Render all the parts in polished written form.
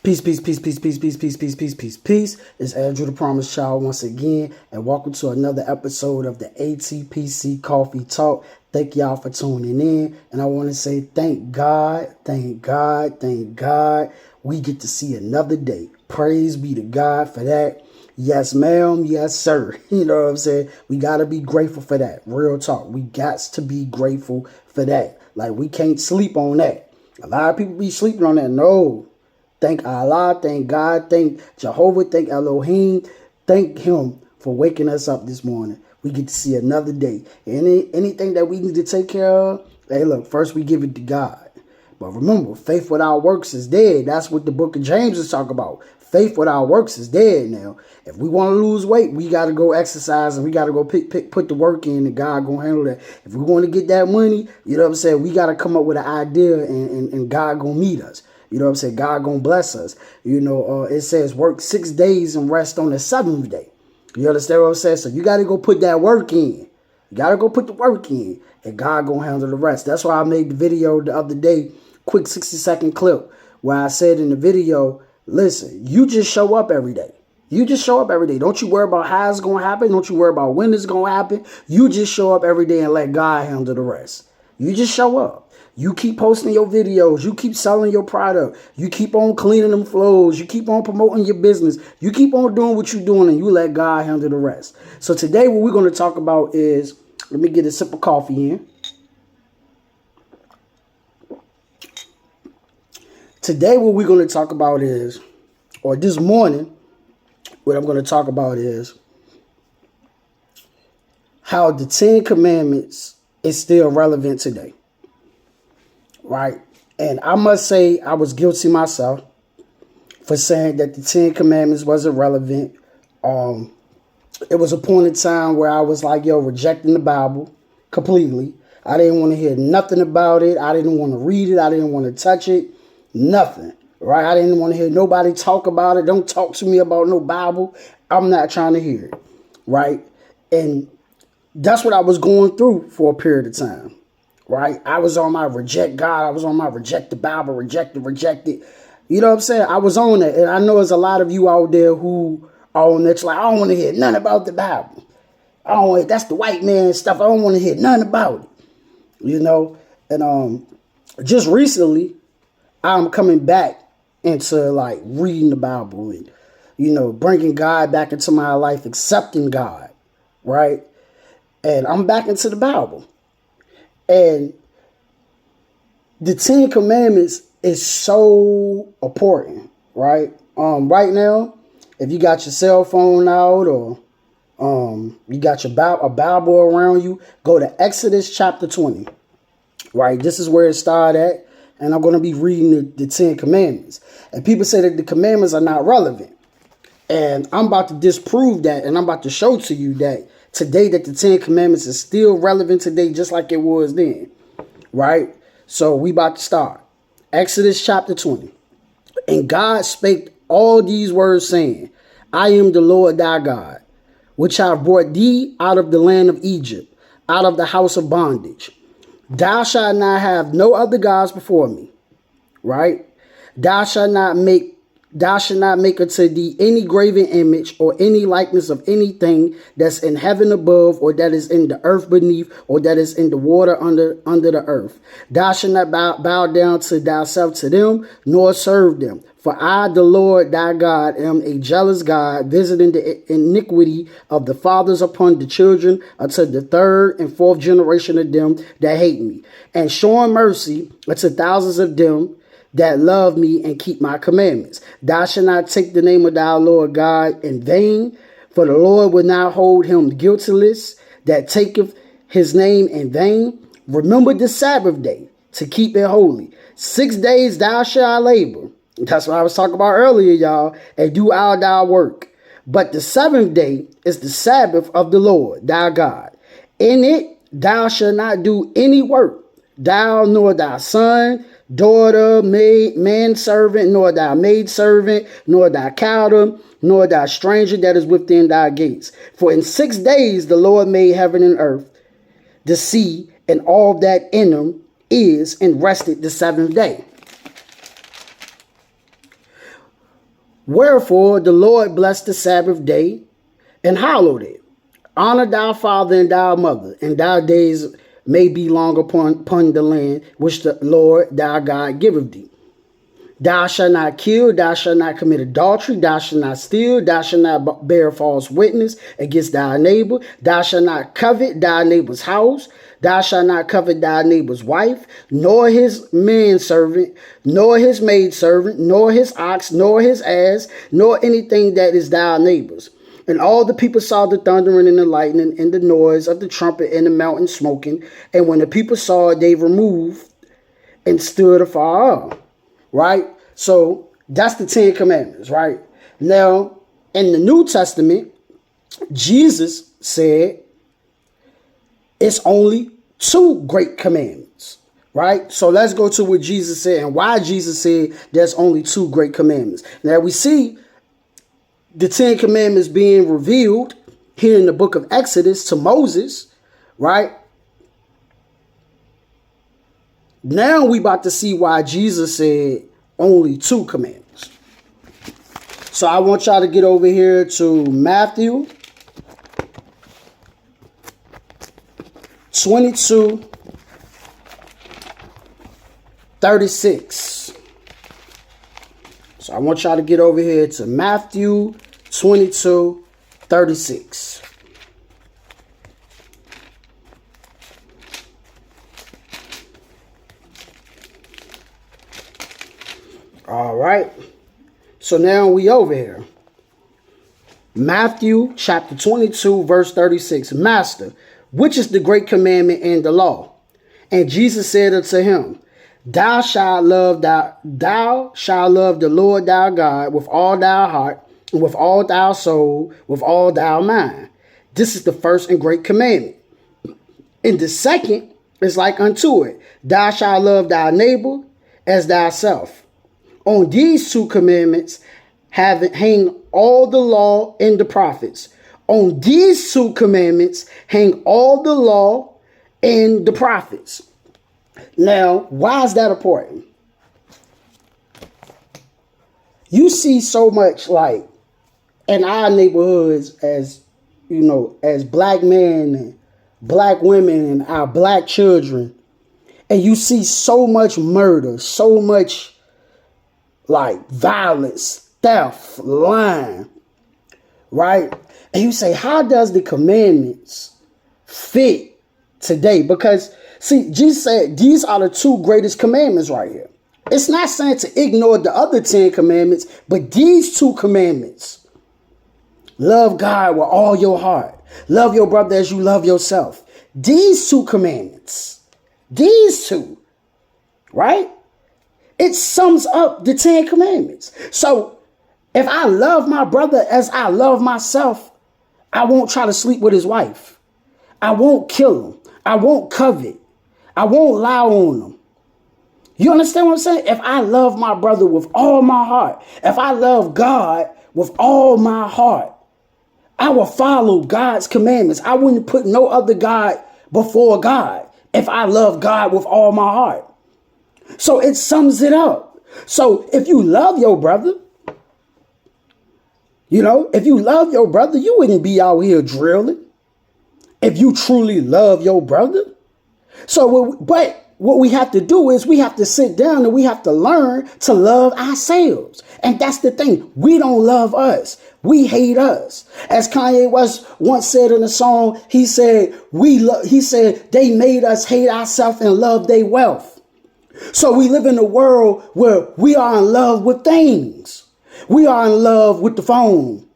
Peace, peace, peace, peace, peace, peace, peace, peace, peace, peace, peace. It's Andrew the Promised Child once again, and welcome to another episode of the ATPC Coffee Talk. Thank y'all for tuning in, and I want to say thank God, thank God, thank God. We get to see another day. Praise be to God for that. Yes, ma'am. Yes, sir. You know what I'm saying? We got to be grateful for that. Real talk. We got to be grateful for that. Like, we can't sleep on that. A lot of people be sleeping on that. No. Thank Allah, thank God, thank Jehovah, thank Elohim, thank Him for waking us up this morning. We get to see another day. Anything that we need to take care of, hey, look, first we give it to God. But remember, faith without works is dead. That's what the book of James is talking about. Faith without works is dead now. If we want to lose weight, we got to go exercise and we got to go put the work in, and God going to handle that. If we want to get that money, you know what I'm saying, we got to come up with an idea, and God going to meet us. You know what I'm saying? God gonna bless us. You know, it says work 6 days and rest on the seventh day. You understand what I'm saying? So you got to go put that work in. You got to go put the work in, and God gonna handle the rest. That's why I made the video the other day, quick 60-second clip, where I said in the video, listen, you just show up every day. You just show up every day. Don't you worry about how it's gonna happen. Don't you worry about when it's gonna happen. You just show up every day and let God handle the rest. You just show up. You keep posting your videos. You keep selling your product. You keep on cleaning them flows. You keep on promoting your business. You keep on doing what you're doing, and you let God handle the rest. So today what we're going to talk about is, let me get a sip of coffee in. Today what we're going to talk about is, or this morning, what I'm going to talk about is how the 10 Commandments is still relevant today. Right. And I must say I was guilty myself for saying that the 10 Commandments wasn't relevant. It was a point in time where I was like, rejecting the Bible completely. I didn't want to hear nothing about it. I didn't want to read it. I didn't want to touch it. Nothing. Right. I didn't want to hear nobody talk about it. Don't talk to me about no Bible. I'm not trying to hear it. Right. And that's what I was going through for a period of time. Right? I was on my reject God. I was on my reject the Bible, reject it. You know what I'm saying? I was on it. And I know there's a lot of you out there who are on that. Like, I don't want to hear nothing about the Bible. That's the white man stuff. I don't want to hear nothing about it. You know? And just recently, I'm coming back into like reading the Bible and, you know, bringing God back into my life, accepting God. Right? And I'm back into the Bible. And the 10 Commandments is so important, right? Right now, if you got your cell phone out or you got your a Bible around you, go to Exodus chapter 20, right? This is where it started at, and I'm going to be reading the 10 Commandments. And people say that the commandments are not relevant. And I'm about to disprove that, and I'm about to show to you that today that the 10 Commandments is still relevant today, just like it was then, right? So we about to start. Exodus chapter 20. And God spake all these words, saying, I am the Lord thy God, which have brought thee out of the land of Egypt, out of the house of bondage. Thou shalt not have no other gods before me, right? Thou shalt not make unto thee any graven image or any likeness of anything that's in heaven above, or that is in the earth beneath, or that is in the water under the earth. Thou shalt not bow down to thyself to them, nor serve them. For I, the Lord thy God, am a jealous God, visiting the iniquity of the fathers upon the children unto the third and fourth generation of them that hate me, and showing mercy unto thousands of them that love me and keep my commandments. Thou shalt not take the name of thy Lord God in vain, for the Lord will not hold him guiltless that taketh his name in vain. Remember the Sabbath day to keep it holy. 6 days thou shalt labor. That's what I was talking about earlier, y'all. And do all thy work. But the seventh day is the Sabbath of the Lord thy God. In it thou shalt not do any work, thou nor thy son, daughter, maid, manservant, nor thy maidservant, nor thy cattle, nor thy stranger that is within thy gates. For in 6 days the Lord made heaven and earth, the sea, and all that in them is, and rested the seventh day. Wherefore the Lord blessed the Sabbath day and hallowed it. Honor thy father and thy mother, and thy days may be long upon the land which the Lord thy God giveth thee. Thou shalt not kill, thou shalt not commit adultery, thou shalt not steal, thou shalt not bear false witness against thy neighbor, thou shalt not covet thy neighbor's house, thou shalt not covet thy neighbor's wife, nor his manservant, nor his maidservant, nor his ox, nor his ass, nor anything that is thy neighbor's. And all the people saw the thundering and the lightning and the noise of the trumpet and the mountain smoking. And when the people saw it, they removed and stood afar off. Right? So that's the 10 Commandments, right? Now, in the New Testament, Jesus said it's only 2 great commandments, right? So let's go to what Jesus said and why Jesus said there's only 2 great commandments. Now we see the 10 Commandments being revealed here in the book of Exodus to Moses, right? Now we about to see why Jesus said only 2 commandments. So I want y'all to get over here to Matthew 22:36. So I want y'all to get over here to Matthew 22:36. All right. So now we over here. Matthew chapter 22, verse 36. Master, which is the great commandment in the law? And Jesus said unto him, Thou shalt love the Lord thy God with all thy heart, and with all thy soul, with all thy mind. This is the first and great commandment. And the second is like unto it. Thou shalt love thy neighbor as thyself. On these 2 commandments hang all the law and the prophets. On these 2 commandments hang all the law and the prophets. Now, why is that important? You see so much like in our neighborhoods as, you know, as black men and black women and our black children. And you see so much murder, so much like violence, theft, lying, right? And you say, how does the commandments fit today? Because, see, Jesus said these are the 2 greatest commandments right here. It's not saying to ignore the other 10 commandments, but these 2 commandments. Love God with all your heart. Love your brother as you love yourself. These 2 commandments. These 2, right? It sums up the 10 commandments. So if I love my brother as I love myself, I won't try to sleep with his wife. I won't kill him. I won't covet. I won't lie on him. You understand what I'm saying? If I love my brother with all my heart, if I love God with all my heart, I will follow God's commandments. I wouldn't put no other God before God if I love God with all my heart. So it sums it up. So if you love your brother, you know, if you love your brother, you wouldn't be out here drilling. If you truly love your brother. So, but what we have to do is we have to sit down and we have to learn to love ourselves. And that's the thing. We don't love us. We hate us. As Kanye West once said in a song, he said, they made us hate ourselves and love their wealth. So we live in a world where we are in love with things. We are in love with the phone.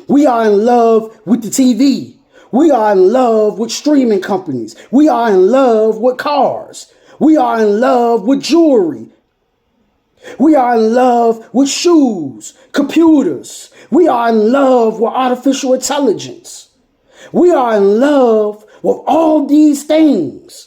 We are in love with the TV. We are in love with streaming companies. We are in love with cars. We are in love with jewelry. We are in love with shoes, computers. We are in love with artificial intelligence. We are in love with all these things.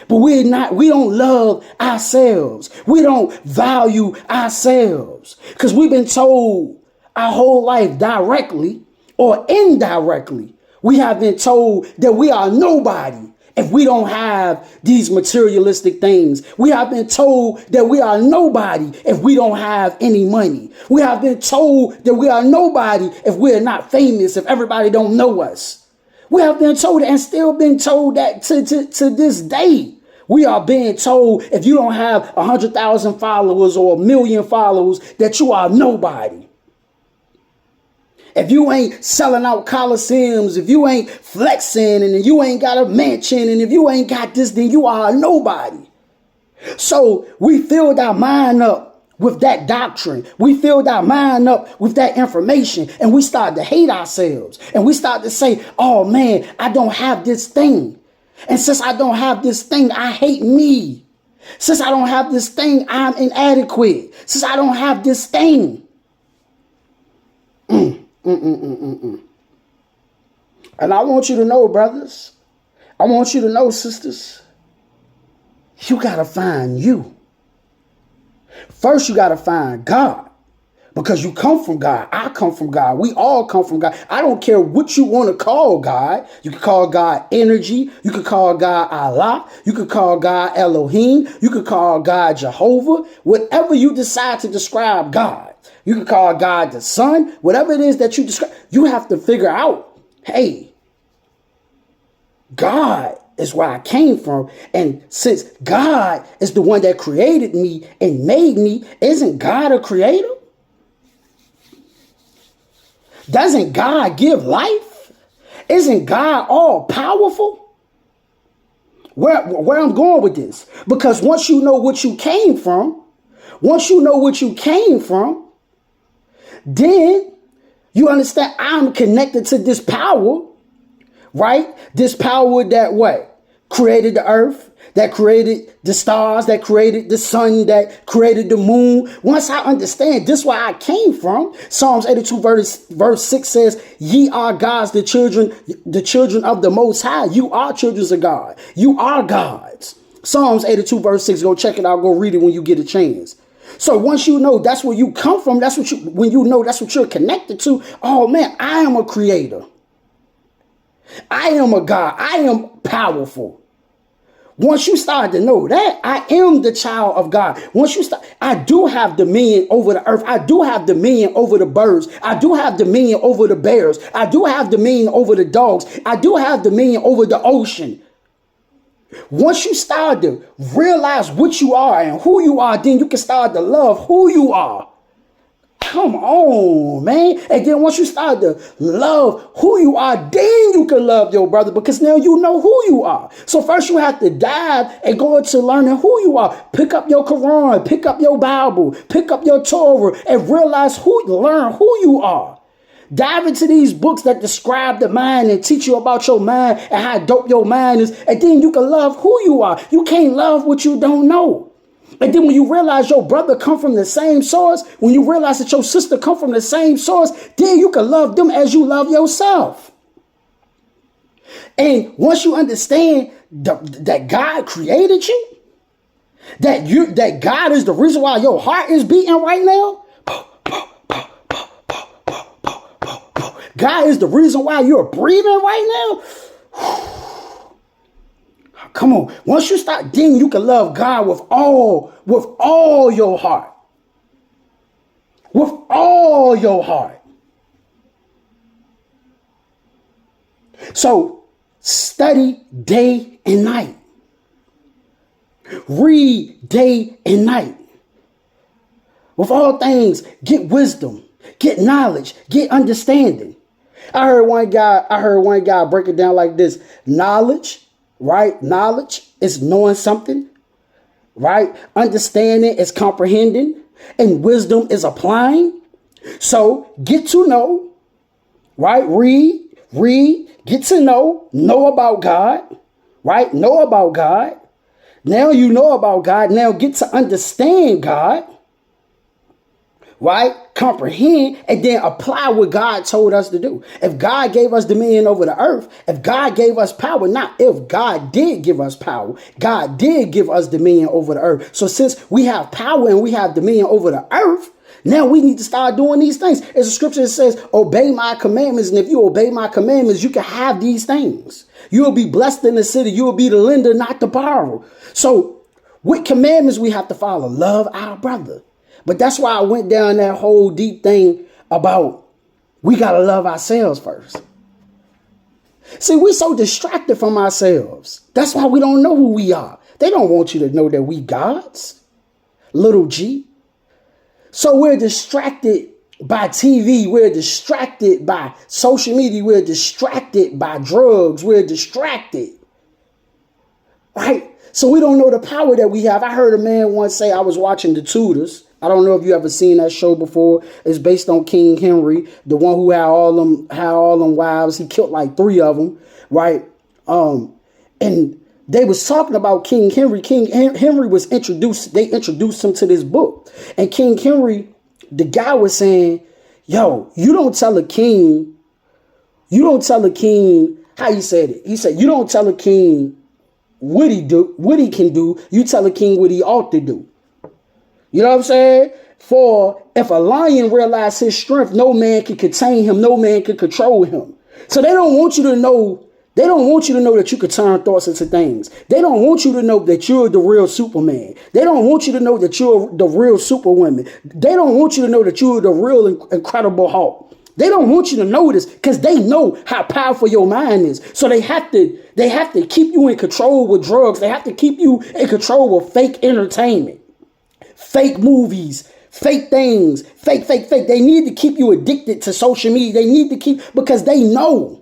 But we don't love ourselves. We don't value ourselves. Because we've been told our whole life directly or indirectly. We have been told that we are nobody if we don't have these materialistic things? We have been told that we are nobody if we don't have any money. We have been told that we are nobody if we're not famous, if everybody don't know us. We have been told and still been told that to this day. We are being told if you don't have 100,000 followers or 1,000,000 followers that you are nobody. If you ain't selling out coliseums, if you ain't flexing, and if you ain't got a mansion, and if you ain't got this, then you are nobody. So we filled our mind up with that doctrine. We filled our mind up with that information, and we started to hate ourselves. And we started to say, oh man, I don't have this thing. And since I don't have this thing, I hate me. Since I don't have this thing, I'm inadequate. Since I don't have this thing. And I want you to know, brothers, I want you to know, sisters, you got to find you. First, you got to find God. Because you come from God. I come from God. We all come from God. I don't care what you want to call God. You can call God energy. You can call God Allah. You can call God Elohim. You can call God Jehovah. Whatever you decide to describe God. You can call God the Son. Whatever it is that you describe. You have to figure out, hey, God is where I came from. And since God is the one that created me and made me, isn't God a creator? Doesn't God give life? Isn't God all powerful? Where I'm going with this? Because once you know what you came from, then you understand I'm connected to this power, right? This power that what? Created the earth, that created the stars, that created the sun, that created the moon. Once I understand this, where I came from, Psalms 82 verse 6 says, ye are gods, the children of the Most High. You are children of God. You are gods. Psalms 82 verse 6. Go check it out. Go read it when you get a chance. So once you know that's where you come from, when you know that's what you're connected to. Oh man, I am a creator. I am a God. I am powerful. Once you start to know that, I am the child of God. Once you start, I do have dominion over the earth. I do have dominion over the birds. I do have dominion over the bears. I do have dominion over the dogs. I do have dominion over the ocean. Once you start to realize what you are and who you are, then you can start to love who you are. Come on, man. And then once you start to love who you are, then you can love your brother, because now you know who you are. So first you have to dive and go into learning who you are. Pick up your Quran, pick up your Bible, pick up your Torah, and learn who you are. Dive into these books that describe the mind and teach you about your mind and how dope your mind is. And then you can love who you are. You can't love what you don't know. And then when you realize your brother come from the same source, when you realize that your sister come from the same source, then you can love them as you love yourself. And once you understand that God created you, that God is the reason why your heart is beating right now. God is the reason why you're breathing right now. Come on. Once you start, then you can love God with all your heart. With all your heart. So study day and night. Read day and night. With all things, get wisdom, get knowledge, get understanding. I heard one guy break it down like this. Knowledge, right? Knowledge is knowing something, right? Understanding is comprehending, and wisdom is applying. So get to know, right? Read, get to know about God, right? Know about God. Now you know about God. Now get to understand God, right? Comprehend, and then apply what God told us to do. If God gave us dominion over the earth, if God gave us power, not if, God did give us power. God did give us dominion over the earth. So since we have power and we have dominion over the earth, now we need to start doing these things. There's a scripture that says, obey my commandments. And if you obey my commandments, you can have these things. You will be blessed in the city. You will be the lender, not the borrower. So what commandments we have to follow? Love our brother. But that's why I went down that whole deep thing about we got to love ourselves first. See, we're so distracted from ourselves. That's why we don't know who we are. They don't want you to know that we gods. Little g. So we're distracted by TV. We're distracted by social media. We're distracted by drugs. We're distracted. Right? So we don't know the power that we have. I heard a man once say, I was watching The Tudors. I don't know if you ever seen that show before. It's based on King Henry, the one who had all them wives. He killed like 3 of them, right? And they was talking about King Henry. King Henry was introduced. They introduced him to this book, and King Henry, the guy was saying, "Yo, you don't tell a king. You don't tell a king how he said it. He said, you don't tell a king what he can do. You tell a king what he ought to do." You know what I'm saying? For if a lion realized his strength, no man can contain him. No man can control him. So they don't want you to know. They don't want you to know that you could turn thoughts into things. They don't want you to know that you're the real Superman. They don't want you to know that you're the real Superwoman. They don't want you to know that you're the real Incredible Hulk. They don't want you to know this because they know how powerful your mind is. So they have to keep you in control with drugs. They have to keep you in control with fake entertainment. Fake movies, fake things, fake. They need to keep you addicted to social media. They need to keep, because they know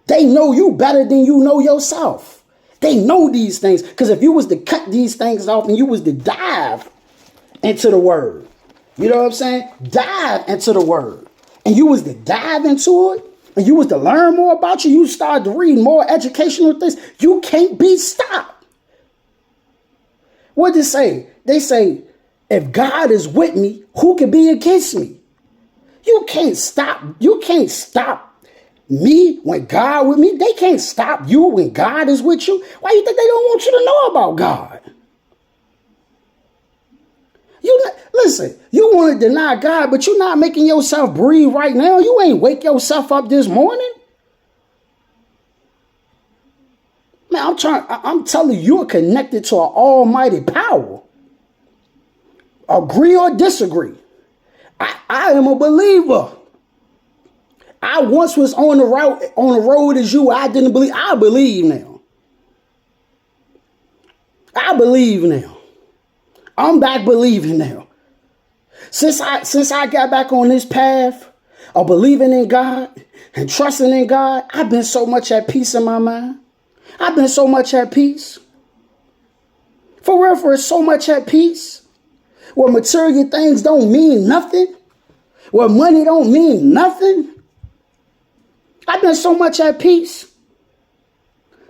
you better than you know yourself. They know these things. Because if you was to cut these things off and you was to dive into the word, you know what I'm saying? Dive into the word. And you was to dive into it, and you was to learn more about you start to read more educational things, you can't be stopped. What did they say? They say, if God is with me, who can be against me? You can't stop. You can't stop me when God with me. They can't stop you when God is with you. Why you think they don't want you to know about God? Listen, you want to deny God, but you're not making yourself breathe right now. You ain't wake yourself up this morning. Man, I'm telling you, you're connected to an almighty power. Agree or disagree. I am a believer. I once was on the road as you. I didn't believe. I believe now. I believe now. I'm back believing now. Since I got back on this path of believing in God and trusting in God, I've been so much at peace in my mind. I've been so much at peace. For real, so much at peace. Where material things don't mean nothing. Where money don't mean nothing. I've been so much at peace.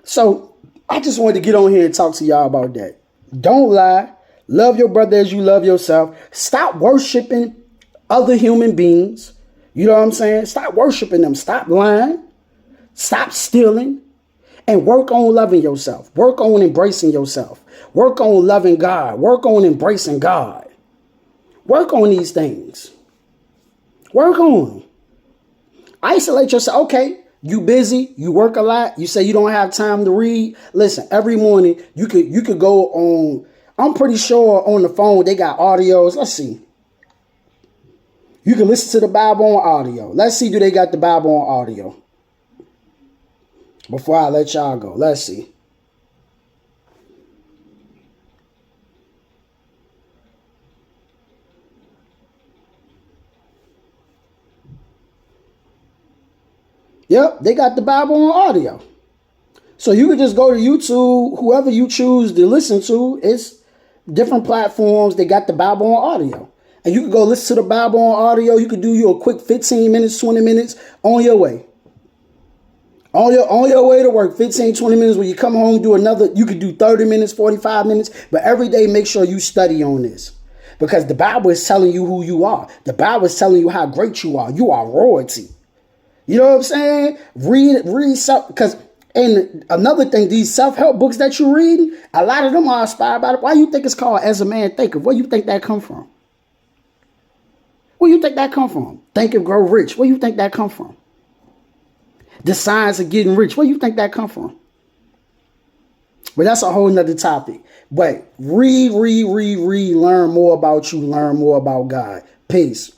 So I just wanted to get on here and talk to y'all about that. Don't lie. Love your brother as you love yourself. Stop worshiping other human beings. You know what I'm saying? Stop worshiping them. Stop lying. Stop stealing. And work on loving yourself. Work on embracing yourself. Work on loving God. Work on embracing God. Work on these things. Work on them. Isolate yourself. Okay, you busy. You work a lot. You say you don't have time to read. Listen, every morning you could go on. I'm pretty sure on the phone they got audios. Let's see. You can listen to the Bible on audio. Let's see, do they got the Bible on audio? Before I let y'all go, let's see. Yep, they got the Bible on audio. So you can just go to YouTube, whoever you choose to listen to. It's different platforms. They got the Bible on audio. And you can go listen to the Bible on audio. You can do you a quick 15 minutes, 20 minutes on your way. On your way to work, 15, 20 minutes. When you come home, do another. You could do 30 minutes, 45 minutes. But every day, make sure you study on this. Because the Bible is telling you who you are. The Bible is telling you how great you are. You are royalty. You know what I'm saying? Read self, because, and another thing, these self-help books that you're reading, a lot of them are inspired by it. Why you think it's called As a Man Thinketh? Where you think that come from? Where you think that come from? Think and Grow Rich. Where you think that come from? The Science of Getting Rich. Where you think that come from? But that's a whole nother topic. But learn more about you, learn more about God. Peace.